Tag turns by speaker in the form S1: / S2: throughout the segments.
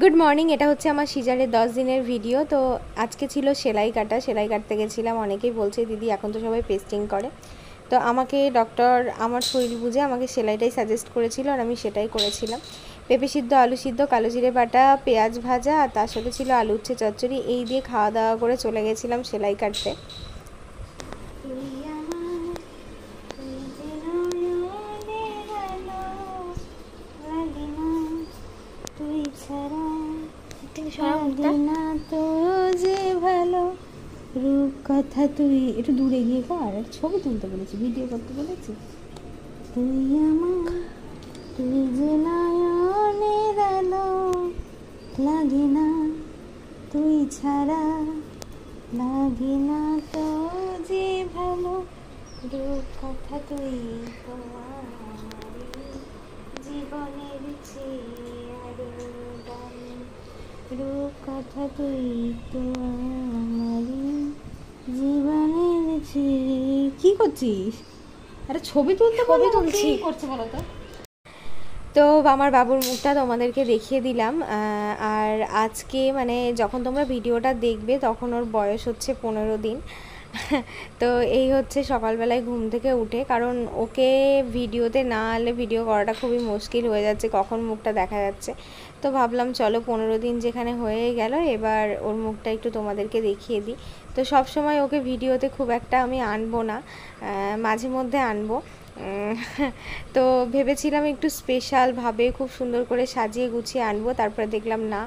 S1: Good morning. এটা হচ্ছে আমার সিজারের 10 দিনের ভিডিও। তো আজকে ছিল সেলাই কাটা, সেলাই কাটতে গেছিলাম। অনেকেই বলছে দিদি এখন তো সবাই পেস্টিং করে, তো আমাকে ডক্টর আমার শরীর বুঝে আমাকে সেলাইটাই সাজেস্ট করেছিল আর আমি সেটাই করেছিলাম। পেঁপে সিদ্ধ, আলু সিদ্ধ, কালো জিরে বাটা, পেঁয়াজ ভাজা আর তার সাথে ছিল আলু উচ্ছে চচ্চড়ি। এই দিয়ে খাওয়া দাওয়া করে চলে গেছিলাম সেলাই কাটতে। রূপ কথা তুই একটু দূরে গিয়ে কর, ছবি তুলতে বলেছি, ভিডিও করতে বলেছি। তুই আমার, তুই যে নয়নের আলো, লাগে না তুই ছাড়া, লাগে না তো যে ভালো। রূপ কথা তুই তো আমারই জীবনের চেয়ে আরো দামি। রূপ কথা তুই তো আমারই জীবনের চেয়ে। কি করছিস? আরে ছবি তুলছি করছে বলো তো। তো আমার বাবুর মুখটা তোমাদেরকে দেখিয়ে দিলাম। আর আজকে মানে যখন তোমরা ভিডিওটা দেখবে তখন ওর বয়স হচ্ছে 15 দিন। তো এই হচ্ছে সকালবেলায় ঘুম থেকে উঠে, কারণ ওকে ভিডিওতে না আনলে ভিডিও করাটা খুবই মুশকিল হয়ে যাচ্ছে, কখন মুখটা দেখা যাচ্ছে। তো ভাবলাম চলো 15 দিন যেখানে হয়ে গেল, এবার ওর মুখটা একটু তোমাদেরকে দেখিয়ে দিই। তো সব সময় ওকে ভিডিওতে খুব একটা আমি আনবো না, মাঝে মধ্যে আনবো। তো ভেবেছিলাম একটু স্পেশালভাবে খুব সুন্দর করে সাজিয়ে গুছিয়ে আনবো, তারপরে দেখলাম না,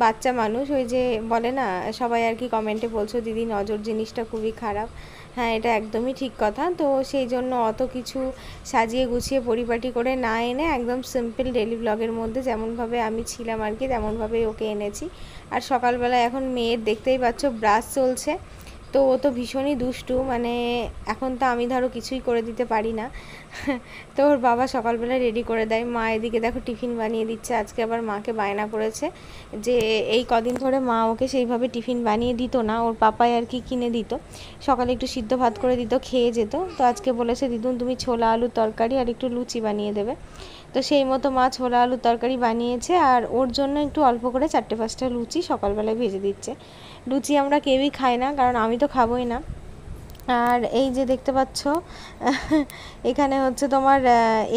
S1: বাচ্চা মানুষ, ওই যে বলে না সবাই আর কি কমেন্টে বলছো দিদি নজর জিনিসটা খুবই খারাপ। হ্যাঁ, এটা একদমই ঠিক কথা। তো সেই জন্য অত কিছু সাজিয়ে গুছিয়ে পরিপাটি করে না এনে একদম সিম্পল ডেলি ব্লগের মধ্যে যেমনভাবে আমি ছিলাম আর কি তেমনভাবেই ওকে এনেছি। আর সকালবেলা এখন মেয়ের দেখতেই পাচ্ছ ব্রাশ চলছে। তো ও তো ভীষণই দুষ্টু, মানে এখন তো আমি ধরো কিছুই করে দিতে পারি না। তো ওর বাবা সকালবেলা রেডি করে দেয়। মা এদিকে দেখো টিফিন বানিয়ে দিচ্ছে। আজকে আবার মাকে বায়না করেছে যে এই কদিন ধরে মা ওকে সেইভাবে টিফিন বানিয়ে দিত না, ওর পাপাই আর কি কিনে দিত, সকালে একটু সিদ্ধ ভাত করে দিত, খেয়ে যেত। তো আজকে বলেছে দিদুন তুমি ছোলা আলুর তরকারি আর একটু লুচি বানিয়ে দেবে। তো সেই মতো মা ছোলা আলুর তরকারি বানিয়েছে আর ওর জন্য একটু অল্প করে 4-5টা লুচি সকালবেলায় ভেজে দিচ্ছে। লুচি আমরা কেউই খাই না, কারণ আমি তো খাবোই না। আর এই যে দেখতে পাচ্ছ এখানে হচ্ছে তোমার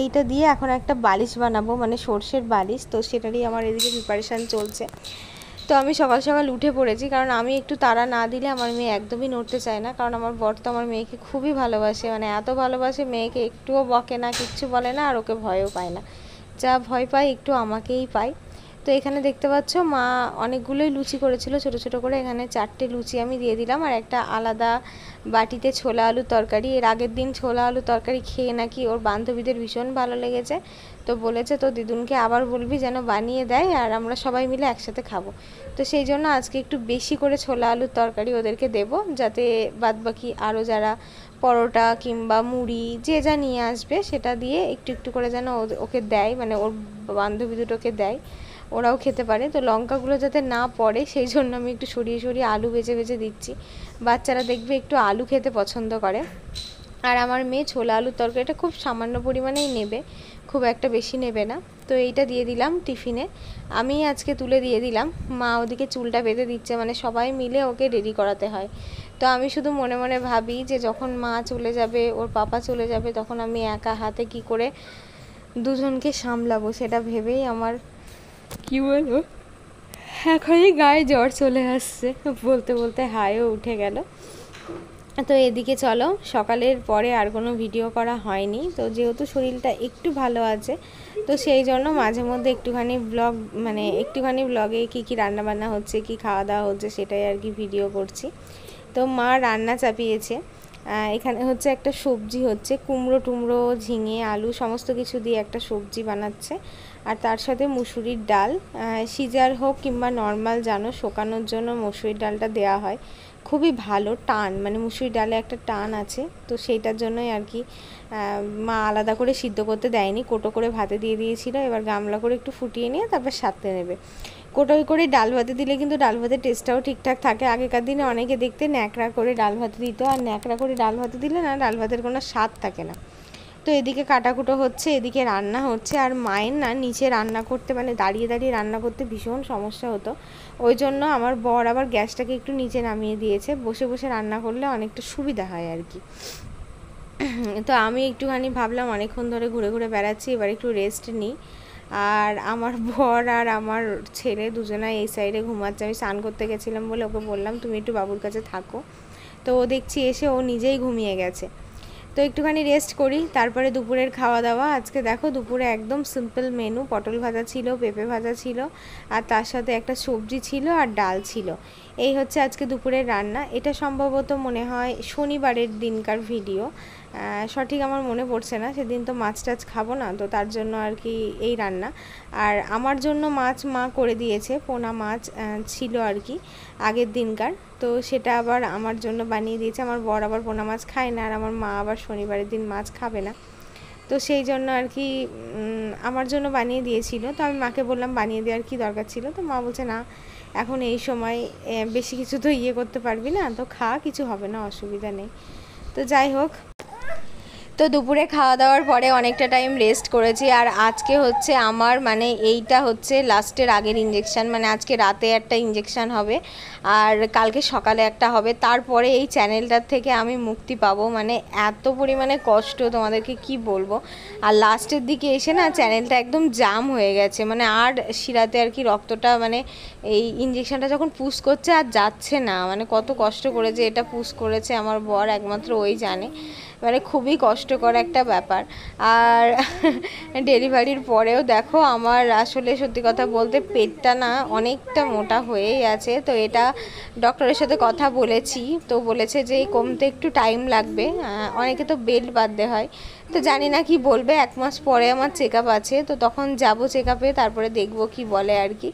S1: এইটা দিয়ে এখন একটা বালিশ বানাবো, মানে সর্ষের বালিশ। তো সেটারই আমার এদিকে প্রিপারেশান চলছে। তো আমি সকাল সকাল উঠে পড়েছি, কারণ আমি একটু তাড়া না দিলে আমার মেয়ে একদমই নড়তে চায় না। কারণ আমার বর তো আমার মেয়েকে খুবই ভালোবাসে, মানে এত ভালোবাসে, মেয়েকে একটুও বকে না, কিচ্ছু বলে না, আর ওকে ভয়ও পায় না। যা ভয় পায় একটু আমাকেই পায়। তো এখানে দেখতে পাচ্ছ মা অনেকগুলোই লুচি করেছিল ছোট ছোট করে, এখানে 4টে লুচি আমি দিয়ে দিলাম আর একটা আলাদা বাটিতে ছোলা আলুর তরকারি। এর আগের দিন ছোলা আলুর তরকারি খেয়ে নাকি ওর বান্ধবীদের ভীষণ ভালো লেগেছে। তো বলেছে তো দিদুনকে আবার বলবি যেন বানিয়ে দেয় আর আমরা সবাই মিলে একসাথে খাবো। তো সেই জন্য আজকে একটু বেশি করে ছোলা আলুর তরকারি ওদেরকে দেব, যাতে বাদবাকি আরও যারা পরোটা কিংবা মুড়ি যে যা নিয়ে আসবে সেটা দিয়ে একটু একটু করে যেন ওকে দেয়, মানে ওর বান্ধবী দুটোকে দেয়, ওরাও খেতে পারে। তো লঙ্কাগুলো যাতে না পড়ে সেই জন্য আমি একটু সরিয়ে সরিয়ে আলু ভেজে ভেজে দিচ্ছি। বাচ্চারা দেখবে একটু আলু খেতে পছন্দ করে। আর আমার মেয়ে ছোলা আলুর তরকারিটা খুব সামান্য পরিমাণেই নেবে, খুব একটা বেশি নেবে না। তো এইটা দিয়ে দিলাম টিফিনে, আমি আজকে তুলে দিয়ে দিলাম। মা ওদিকে চুলটা বেঁধে দিচ্ছে, মানে সবাই মিলে ওকে রেডি করাতে হয়। তো আমি শুধু মনে মনে ভাবি যে যখন মা চলে যাবে, ওর পাপা চলে যাবে, তখন আমি একা হাতে কি করে দুজনকে সামলাবো, সেটা ভেবেই আমার কি বলবো এখনই গায়ে জ্বর চলে আসছে, বলতে বলতে হাইও উঠে গেল। তো এদিকে চলো, সকালের পরে আর কোনো ভিডিও করা হয়নি। তো যেহেতু শরীরটা একটু ভালো আছে, তো সেই জন্য মাঝে মধ্যে একটুখানি ব্লগ, মানে একটুখানি ব্লগে কী কী রান্নাবান্না হচ্ছে, কি খাওয়া দাওয়া হচ্ছে সেটাই আর কি ভিডিও করছি। তো মা রান্না চাপিয়েছে, এখানে হচ্ছে একটা সবজি হচ্ছে, কুমড়ো টুমড়ো ঝিঙে আলু সমস্ত কিছু দিয়ে একটা সবজি বানাচ্ছে। আর তার সাথে মুসুরির ডাল, সিজার হোক কিংবা নর্মাল, জানো শোকানোর জন্য মুসুরির ডালটা দেওয়া হয়, খুবই ভালো টান, মানে মুসুরির ডালে একটা টান আছে। তো সেইটার জন্যই আর কি মা আলাদা করে সিদ্ধ করতে দেয়নি, কোটো করে ভাতে দিয়ে দিয়েছিল। এবার গামলা করে একটু ফুটিয়ে নিয়ে তারপর সাথে নেবে। কোটোই করে ডাল ভাতে দিলে কিন্তু ডাল ভাতের টেস্টটাও ঠিকঠাক থাকে। আগেকার দিনে অনেকে দেখতে ন্যাকড়া করে ডাল ভাতে দিত, আর ন্যাকড়া করে ডাল ভাতে দিলে না ডাল ভাতের কোনো স্বাদ থাকে না। তো তো এদিকে কাটাকুটো হচ্ছে, এদিকে রান্না হচ্ছে। আর মায়ের না নিচে রান্না করতে মানে দাঁড়িয়ে দাঁড়িয়ে রান্না করতে ভীষণ সমস্যা হতো, ওই জন্য আমার বর আবার গ্যাসটাকে একটু নিচে নামিয়ে দিয়েছে, বসে বসে রান্না করলে অনেকটা সুবিধা হয় আর কি। তো আমি একটুখানি ভাবলাম অনেকক্ষণ ধরে ঘুরে ঘুরে বেড়াচ্ছি, এবার একটু রেস্ট নিই। আর আমার বর আর আমার ছেলে দুজনা এই সাইডে ঘুমাচ্ছে। আমি স্নান করতে গেছিলাম বলে ওকে বললাম তুমি একটু বাবুর কাছে থাকো, তো ও দেখছি এসে ও নিজেই ঘুমিয়ে গেছে। তো একটুখানি রেস্ট করি, তারপরে দুপুরের খাওয়া দাওয়া। আজকে দেখো দুপুরে একদম সিম্পল মেনু, পটল ভাজা ছিল, পেঁপে ভাজা ছিল, আর তার সাথে একটা সবজি ছিল আর ডাল ছিল। এই হচ্ছে আজকে দুপুরের রান্না। এটা সম্ভবত মনে হয় শনিবারের দিনকার ভিডিও, সঠিক আমার মনে পড়ছে না, সেদিন তো মাছ টাছ খাবো না, তো তার জন্য আর কি এই রান্না। আর আমার জন্য মাছ মা করে দিয়েছে, পোনা মাছ ছিল আর কি আগের দিনকার, তো সেটা আবার আমার জন্য বানিয়ে দিয়েছে। আমার বর আবার পোনা মাছ খায় না, আর আমার মা আবার শনিবারের দিন মাছ খাবে না, তো সেই জন্য আর কি আমার জন্য বানিয়ে দিয়েছিল। তো আমি মাকে বললাম বানিয়ে দেওয়ার কি দরকার ছিল, তো মা বলছে না এখন এই সময় বেশি কিছু তো করতে পারবি না, তো খা, কিছু হবে না, অসুবিধা নেই। তো যাই হোক, তো দুপুরে খাওয়া দাওয়ার পরে অনেকটা টাইম রেস্ট করেছি। আর আজকে হচ্ছে আমার মানে এইটা হচ্ছে লাস্টের আগের ইঞ্জেকশান, মানে আজকে রাতে একটা ইঞ্জেকশান হবে আর কালকে সকালে একটা হবে, তারপরে এই চ্যানেলটার থেকে আমি মুক্তি পাবো। মানে এত পরিমাণে কষ্ট তোমাদেরকে কি বলবো। আর লাস্টের দিকে এসে না চ্যানেলটা একদম জাম হয়ে গেছে, মানে আর শিরাতে আর কি রক্তটা মানে এই ইঞ্জেকশানটা যখন পুশ করছে আর যাচ্ছে না, মানে কত কষ্ট করে যে এটা পুশ করেছে আমার বর, একমাত্র ওই জানে, মানে খুবই কষ্টকর একটা ব্যাপার। আর ডেলিভারির পরেও দেখো আমার আসলে সত্যি কথা বলতে পেটটা না অনেকটা মোটা হয়েই আছে। তো এটা ডক্টরের সাথে কথা বলেছি, তো বলেছে যে কমতে একটু টাইম লাগবে, অনেকে তো বেল্ট বাঁধতে হয়, তো জানি না কি বলবে। 1 মাস পরে আমার চেক আপ আছে, তো তখন যাব চেক আপে, তারপরে দেখবো কি বলে আর কি।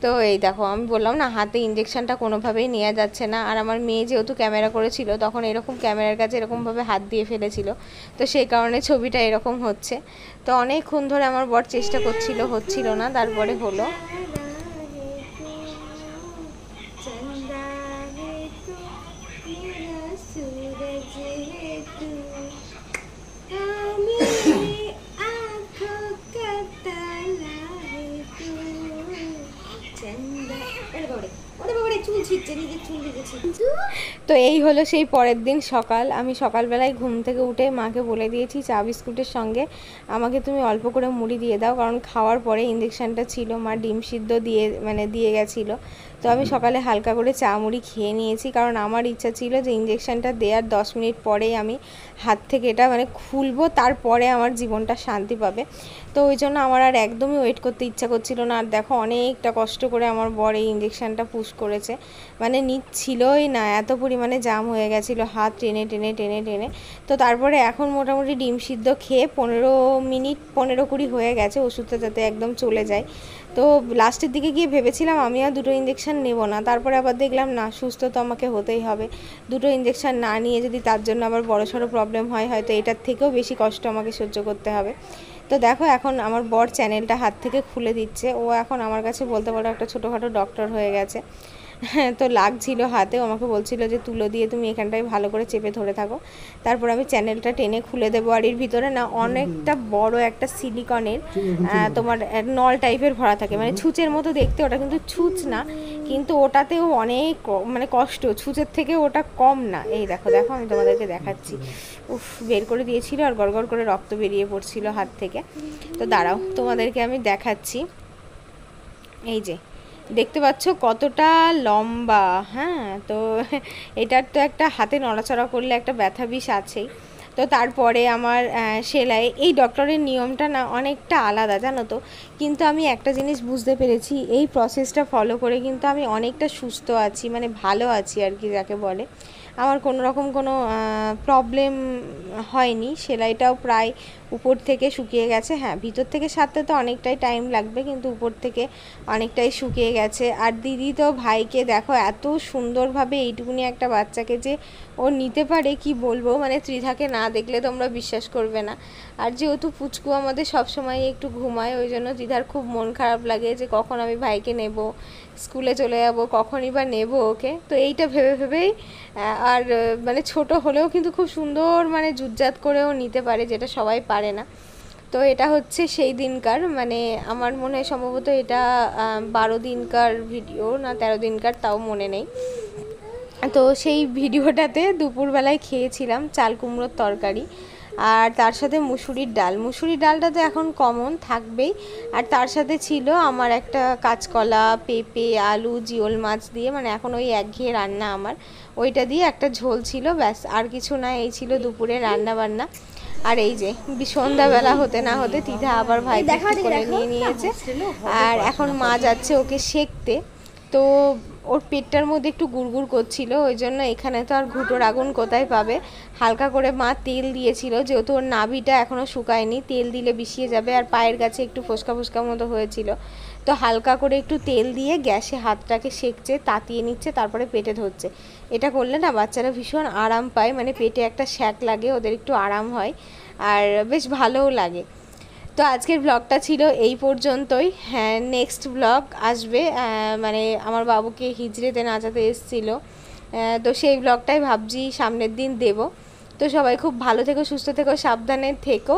S1: তো এই দেখো আমি বললাম না হাতে ইঞ্জেকশনটা কোনোভাবেই নেওয়া যাচ্ছে না। আর আমার মেয়ে যেহেতু ক্যামেরা করেছিল তখন এরকম ক্যামেরার কাছে এরকমভাবে হাত দিয়ে ফেলেছিল, তো সেই কারণে ছবিটা এরকম হচ্ছে। তো অনেকক্ষণ ধরে আমার বর চেষ্টা করছিল, হচ্ছিল না, তারপরে হলো। তো এই হলো সেই পরের দিন সকাল। আমি সকালবেলায় ঘুম থেকে উঠে মাকে বলে দিয়েছি চা বিস্কুটের সঙ্গে আমাকে তুমি অল্প করে মুড়ি দিয়ে দাও, কারণ খাওয়ার পরে ইঞ্জেকশানটা ছিল, মা ডিম সিদ্ধ দিয়ে গেছিলো। তো আমি সকালে হালকা করে চা মুড়ি খেয়ে নিয়েছি, কারণ আমার ইচ্ছা ছিল যে ইঞ্জেকশানটা দেওয়ার 10 মিনিট পরেই আমি হাত থেকে এটা মানে খুলবো, তারপরে আমার জীবনটা শান্তি পাবে। তো ওই জন্য আমার আর একদমই ওয়েট করতে ইচ্ছা করছিল না। আর দেখো অনেকটা কষ্ট করে আমার বর এই ইঞ্জেকশানটা পুশ করেছে, মানে নিচ্ছিলই না, এত পরিমাণে জাম হয়ে গেছিলো হাত টেনে টেনে টেনে টেনে। তো তারপরে এখন মোটামুটি ডিম সিদ্ধ খেয়ে 15 মিনিট 15-20 হয়ে গেছে ওষুধটা যাতে একদম চলে যায়। তো লাস্টের দিকে গিয়ে ভেবেছিলাম আমি আর 2টো ইঞ্জেকশান নেব না, তারপরে আবার দেখলাম না সুস্থ তো আমাকে হতেই হবে, 2টো ইঞ্জেকশান না নিয়ে যদি তার জন্য আবার বড়সড় প্রবলেম হয় হয়তো এটার থেকেও বেশি কষ্ট আমাকে সহ্য করতে হবে। তো দেখো এখন আমার বর চ্যানেলটা হাত থেকে খুলে দিচ্ছে, ও এখন আমার কাছে বলতে পারো একটা ছোটোখাটো ডক্টর হয়ে গেছে। তো লাগছিল হাতে, আমাকে বলছিল যে তুলো দিয়ে তুমি এখানটায় ভালো করে চেপে ধরে থাকো, তারপর আমি চ্যানেলটা টেনে খুলে দেবো। আর এর ভিতরে না অনেকটা বড় একটা সিলিকনের তোমার নল টাইপের ভরা থাকে, মানে ছুঁচের মতো দেখতে, ওটা কিন্তু ছুঁচ না, কিন্তু ওটাতেও অনেক মানে কষ্ট, ছুঁচের থেকে ওটা কম না। এই দেখো দেখো আমি তোমাদেরকে দেখাচ্ছি, উফ বের করে দিয়েছিল আর গড়গড় করে রক্ত বেরিয়ে পড়ছিল হাত থেকে। তো দাঁড়াও তোমাদেরকে আমি দেখাচ্ছি, এই যে দেখতে পাচ্ছ কতটা লম্বা। হ্যাঁ, তো এটার তো একটা হাতে নড়াচড়া করলে একটা ব্যথা বিষ আছেই। তো তারপরে আমার সেলাই, এই ডক্টরের নিয়মটা না অনেকটা আলাদা জানো তো, কিন্তু আমি একটা জিনিস বুঝতে পেরেছি, এই প্রসেসটা ফলো করে কিন্তু আমি অনেকটা সুস্থ আছি, মানে ভালো আছি আর কি যাকে বলে। আমার কোনো রকম কোনো প্রবলেম হয়নি, সেলাইটাও প্রায় উপর থেকে শুকিয়ে গেছে। হ্যাঁ, ভিতর থেকে সারতে তো অনেকটাই টাইম লাগবে, কিন্তু উপর থেকে অনেকটাই শুকিয়ে গেছে। আর দিদি তো ভাইকে দেখো এত সুন্দরভাবে এইটুকুনি একটা বাচ্চাকে যে ও নিতে পারে কি বলবো, মানে ত্রিধাকে না দেখলে তোমরা বিশ্বাস করবে না। আর যেহেতু পুচকু আমাদের সবসময় একটু ঘুমায়, ওই জন্য দিদার খুব মন খারাপ লাগে যে কখন আমি ভাইকে নেব, স্কুলে চলে যাব, কখনই বা নেব ওকে। তো এইটা ভেবে ভেবেই
S2: আর মানে ছোট হলেও কিন্তু খুব সুন্দর মানে জুতজাত করেও নিতে পারে, যেটা সবাই পারে না। তো এটা হচ্ছে সেই দিনকার, মানে আমার মনে হয় সম্ভবত এটা 12 দিনকার ভিডিও না 13 দিনকার, তাও মনে নেই। তো সেই ভিডিওটাতে দুপুরবেলায় খেয়েছিলাম চাল কুমড়োর তরকারি, আর তার সাথে মুসুরির ডাল। মুসুরির ডালটা তো এখন কমন থাকবেই, আর তার সাথে ছিল আমার একটা কাঁচকলা, পেঁপে, আলু, জিওল মাছ দিয়ে, মানে এখন ওই একঘেয়ে রান্না আমার, ওইটা দিয়ে একটা ঝোল ছিল, ব্যাস আর কিছু না। এই ছিল দুপুরে রান্না বান্না। আর এই যে সন্ধ্যাবেলা হতে না হতে তিথা আবার ভাইকে কোলে নিয়ে নিয়েছে, আর এখন মা যাচ্ছে ওকে সেঁকতে। তো ওর পেটটার মধ্যে একটু গুড়গুড় করছিল, ওই জন্য এখানে তো আর ঘুঁটোর আগুন কোথায় পাবে, হালকা করে মা তেল দিয়েছিল, যেহেতু ওর নাভিটা এখনও শুকায়নি, তেল দিলে বিষিয়ে যাবে, আর পায়ের কাছে একটু ফোসকা ফোসকা মতো হয়েছিল, তো হালকা করে একটু তেল দিয়ে গ্যাসে হাতটাকে সেঁকছে, তাতিয়ে নিচ্ছে, তারপরে পেটে ধরছে। এটা করলে না বাচ্চারা ভীষণ আরাম পায়, মানে পেটে একটা শ্যাক লাগে, ওদের একটু আরাম হয়, আর বেশ ভালোও লাগে। তো আজকের ব্লগটা ছিল এই পর্যন্তই। হ্যাঁ, নেক্সট ব্লগ আসবে, মানে আমার বাবুকে হিজড়েতে নাচাতে এসেছিলো, তো সেই ব্লগটাই ভাবছি সামনের দিন দেব। তো সবাই খুব ভালো থেকো, সুস্থ থেকো, সাবধানে থেকো।